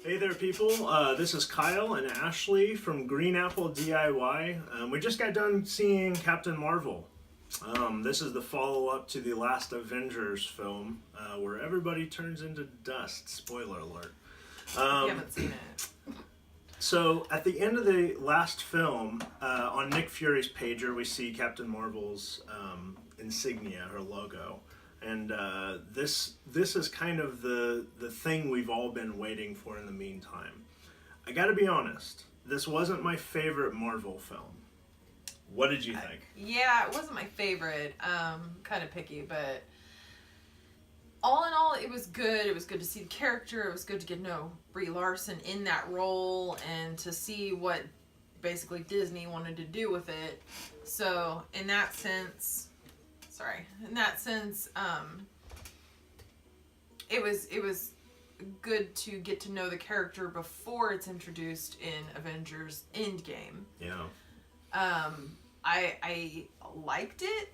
Hey there, people. This is Kyle and Ashley from Green Apple DIY. We just got done seeing Captain Marvel. This is the follow up to the last Avengers film where everybody turns into dust. Spoiler alert. If you haven't seen it. So, at the end of the last film, on Nick Fury's pager, we see Captain Marvel's insignia, her logo. And this is kind of the thing we've all been waiting for in the meantime. I gotta be honest, this wasn't my favorite Marvel film. What did you think? Yeah, it wasn't my favorite. Kind of picky, but all in all, it was good. It was good to see the character. It was good to get to know Brie Larson in that role and to see what basically Disney wanted to do with it. So, in that sense, it was good to get to know the character before it's introduced in Avengers Endgame. Yeah. I liked it,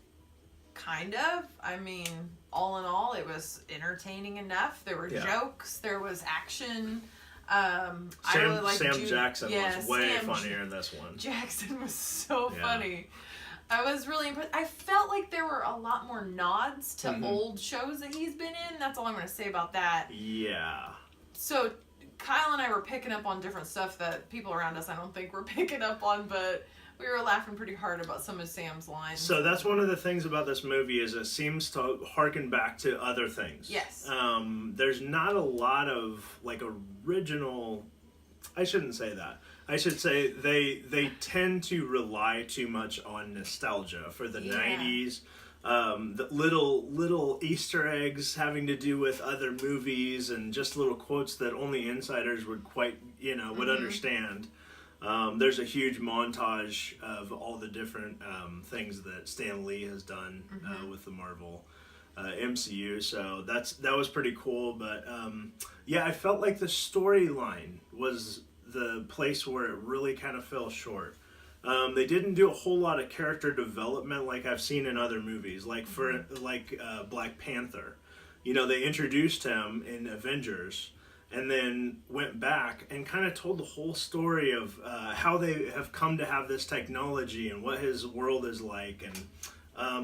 kind of. I mean, all in all, it was entertaining enough. There were jokes, there was action. I really liked Sam Jackson was way Sam funnier in this one. Jackson was so funny. I was really impressed. I felt like there were a lot more nods to old shows that he's been in. That's all I'm going to say about that. Yeah. So, Kyle and I were picking up on different stuff that people around us I don't think were picking up on, but we were laughing pretty hard about some of Sam's lines. So that's one of the things about this movie is it seems to harken back to other things. Yes. There's not a lot of like original. I shouldn't say that. I should say they tend to rely too much on nostalgia for the 90s. The little Easter eggs having to do with other movies and just little quotes that only insiders would would understand. There's a huge montage of all the different things that Stan Lee has done with the Marvel MCU, so that was pretty cool. But I felt like the storyline was the place where it really kind of fell short. They didn't do a whole lot of character development like I've seen in other movies, like Black Panther. They introduced him in Avengers and then went back and kind of told the whole story of how they have come to have this technology and what his world is like. And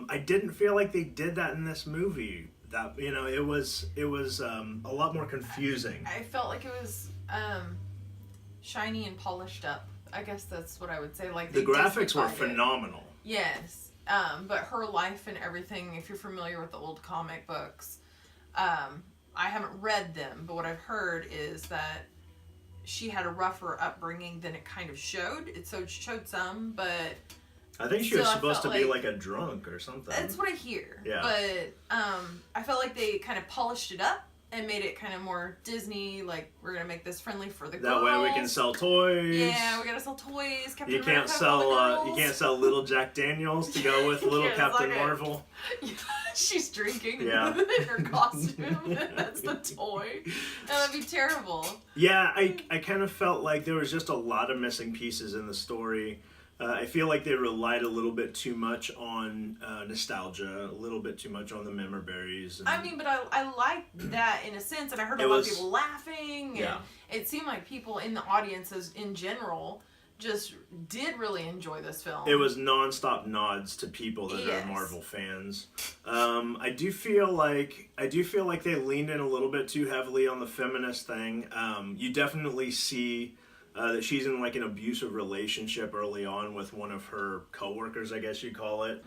I didn't feel like they did that in this movie. That it was a lot more confusing. I felt like it was shiny and polished up. I guess that's what I would say. Like the graphics were phenomenal. Yes, but her life and everything. If you're familiar with the old comic books, I haven't read them, but what I've heard is that she had a rougher upbringing than it kind of showed. It showed some, but I think she was supposed to be like a drunk or something. That's what I hear. Yeah. But I felt like they kind of polished it up and made it kind of more Disney, like we're gonna make this friendly for the girls. That way we can sell toys. Yeah, we gotta sell toys. Captain you can't America sell little Jack Daniels to go with little Captain Marvel. She's drinking in her costume. That's the toy. That'd be terrible. Yeah, I kind of felt like there was just a lot of missing pieces in the story. I feel like they relied a little bit too much on nostalgia, a little bit too much on the memorabilis. I mean, but I liked that in a sense, and I heard a lot of people laughing, and it seemed like people in the audiences in general just did really enjoy this film. It was nonstop nods to people that are Marvel fans. I do feel like they leaned in a little bit too heavily on the feminist thing. You definitely see that she's in like an abusive relationship early on with one of her coworkers, I guess you'd call it,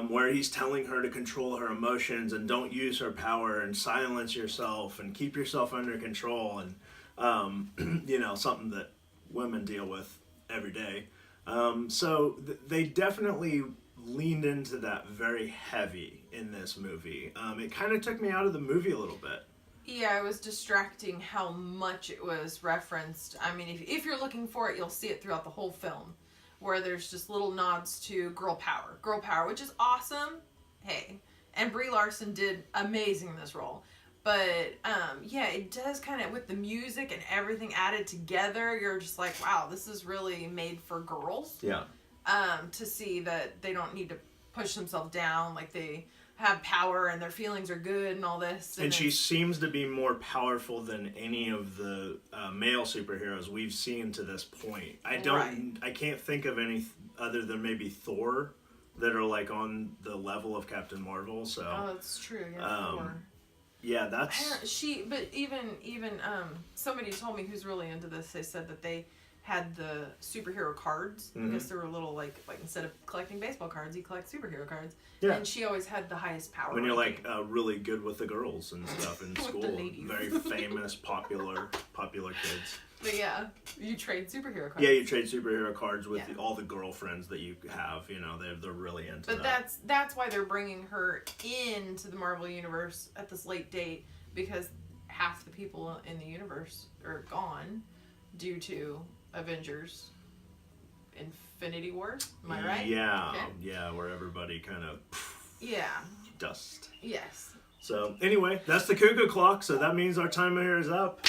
where he's telling her to control her emotions and don't use her power and silence yourself and keep yourself under control, and something that women deal with every day. So they definitely leaned into that very heavy in this movie. It kind of took me out of the movie a little bit. Yeah, it was distracting how much it was referenced. I mean, if you're looking for it, you'll see it throughout the whole film, where there's just little nods to girl power, which is awesome. Hey, and Brie Larson did amazing in this role. But, it does kind of, with the music and everything added together, you're just like, wow, this is really made for girls. Yeah. To see that they don't need to push themselves down, like they have power and their feelings are good and all this. And she seems to be more powerful than any of the male superheroes we've seen to this point. I can't think of any other than maybe Thor that are like on the level of Captain Marvel. So that's true. Yeah, Thor. Yeah, that's But even somebody told me who's really into this. They said that they had the superhero cards. I guess there were little like instead of collecting baseball cards, you collect superhero cards. Yeah. And she always had the highest power. When you're like really good with the girls and stuff in school, very famous, popular kids. But yeah, you trade superhero cards. Yeah, you trade superhero cards with all the girlfriends that you have. You know, they're really into that. But that's why they're bringing her into the Marvel Universe at this late date, because half the people in the universe are gone due to Avengers Infinity War. Am I right? Yeah, yeah, where everybody kind of dust. Yes. So anyway, that's the cuckoo clock. So that means our time here is up.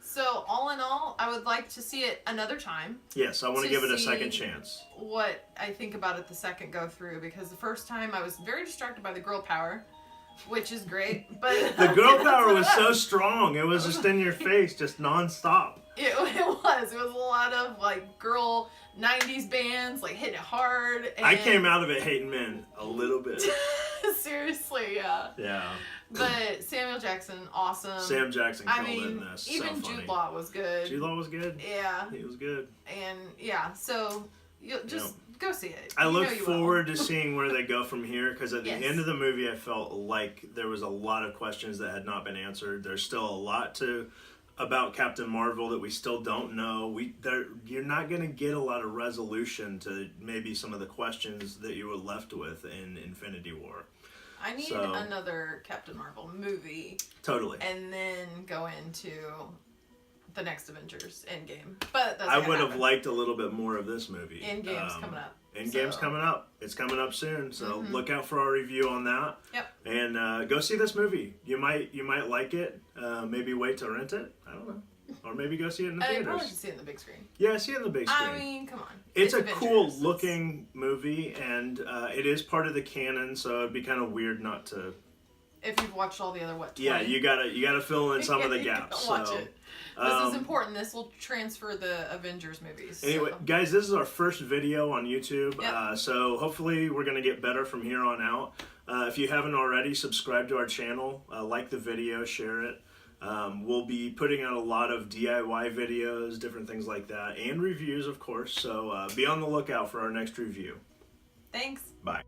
So all in all, I would like to see it another time. Yes, I want to give it a second chance. What I think about it the second go through, because the first time I was very distracted by the girl power, which is great, but the girl power was so strong. It was just in your face, just nonstop. It was a lot of like girl 90s bands like hitting it hard. And I came out of it hating men a little bit. Seriously, yeah. Yeah. But Samuel Jackson, awesome. Sam Jackson killed it in this. Even so Jude Law was good. Jude Law was good. Yeah. He was good. And yeah, so you just go see it. I look forward to seeing where they go from here, because at the end of the movie I felt like there was a lot of questions that had not been answered. There's still a lot about Captain Marvel that we still don't know. You're not going to get a lot of resolution to maybe some of the questions that you were left with in Infinity War. I need another Captain Marvel movie. Totally. And then go into the next Avengers Endgame. But that's I would have liked a little bit more of this movie. Endgame's coming up. Endgame's coming up. It's coming up soon. So look out for our review on that. Yep. And go see this movie. You might like it. Maybe wait to rent it. I don't know. Or maybe go see it in the theaters. I probably should see it in the big screen. Yeah, see it in the big screen. I mean, come on. It's a cool looking movie, and it is part of the canon, so it'd be kind of weird not to. If you've watched all the other 20? Yeah, you gotta fill in some of the gaps. Watch it. This is important. This will transfer the Avengers movies. Anyway, guys, this is our first video on YouTube, so hopefully we're gonna get better from here on out. If you haven't already, subscribe to our channel, like the video, share it. We'll be putting out a lot of DIY videos, different things like that, and reviews, of course. So be on the lookout for our next review. Thanks. Bye.